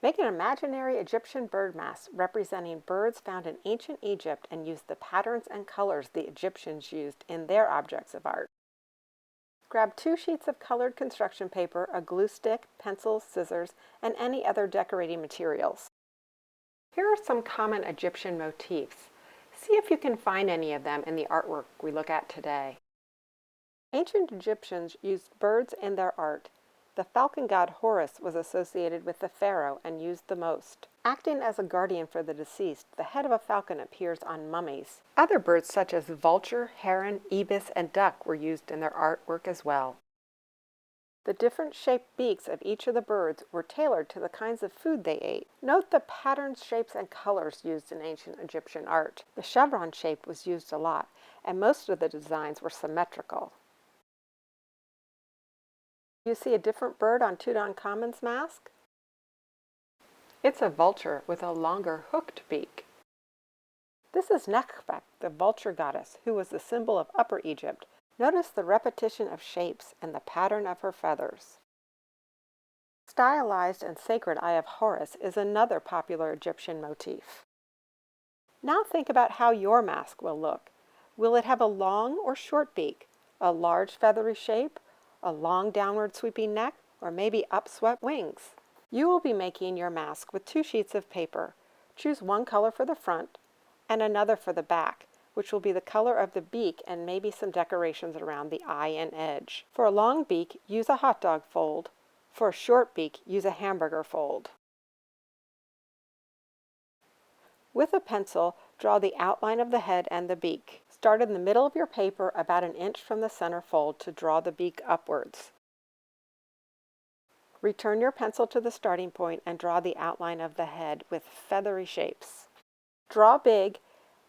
Make an imaginary Egyptian bird mask representing birds found in ancient Egypt and use the patterns and colors the Egyptians used in their objects of art. Grab 2 sheets of colored construction paper, a glue stick, pencils, scissors, and any other decorating materials. Here are some common Egyptian motifs. See if you can find any of them in the artwork we look at today. Ancient Egyptians used birds in their art. The falcon god Horus was associated with the pharaoh and used the most. Acting as a guardian for the deceased, the head of a falcon appears on mummies. Other birds such as vulture, heron, ibis, and duck were used in their artwork as well. The different shaped beaks of each of the birds were tailored to the kinds of food they ate. Note the patterns, shapes, and colors used in ancient Egyptian art. The chevron shape was used a lot, and most of the designs were symmetrical. You see a different bird on Tutankhamun's mask? It's a vulture with a longer hooked beak. This is NEKHABET, the vulture goddess, who was the symbol of Upper Egypt. Notice the repetition of shapes and the pattern of her feathers. Stylized and sacred eye of Horus is another popular Egyptian motif. Now think about how your mask will look. Will it have a long or short beak, a large feathery shape, a long downward sweeping neck, or maybe upswept wings? You will be making your mask with 2 sheets of paper. Choose one color for the front and another for the back, which will be the color of the beak and maybe some decorations around the eye and edge. For a long beak, use a hot dog fold. For a short beak, use a hamburger fold. With a pencil, draw the outline of the head and the beak. Start in the middle of your paper about 1 inch from the center fold to draw the beak upwards. Return your pencil to the starting point and draw the outline of the head with feathery shapes. Draw big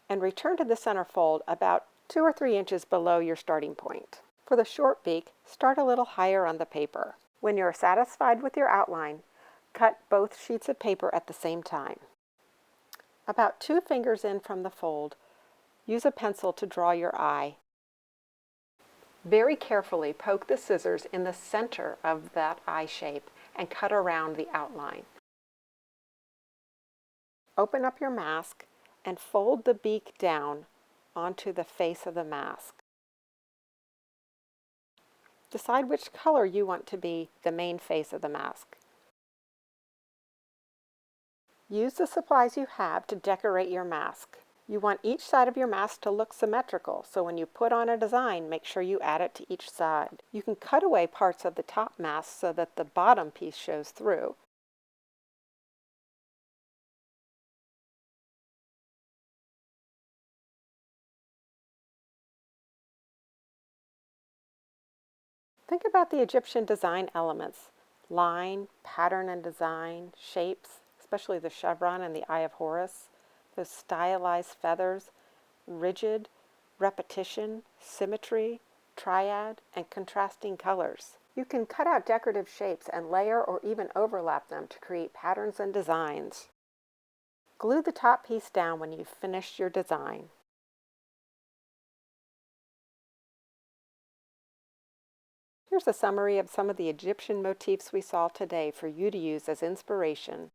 and return to the center fold about 2 or 3 inches below your starting point. For the short beak, start a little higher on the paper. When you are satisfied with your outline, cut both sheets of paper at the same time. About 2 fingers in from the fold, use a pencil to draw your eye. Very carefully poke the scissors in the center of that eye shape and cut around the outline. Open up your mask and fold the beak down onto the face of the mask. Decide which color you want to be the main face of the mask. Use the supplies you have to decorate your mask. You want each side of your mask to look symmetrical, so when you put on a design, make sure you add it to each side. You can cut away parts of the top mask so that the bottom piece shows through. Think about the Egyptian design elements: line, pattern and design, shapes, especially the chevron and the eye of Horus, those stylized feathers, rigid, repetition, symmetry, triad, and contrasting colors. You can cut out decorative shapes and layer or even overlap them to create patterns and designs. Glue the top piece down when you've finished your design. Here's a summary of some of the Egyptian motifs we saw today for you to use as inspiration.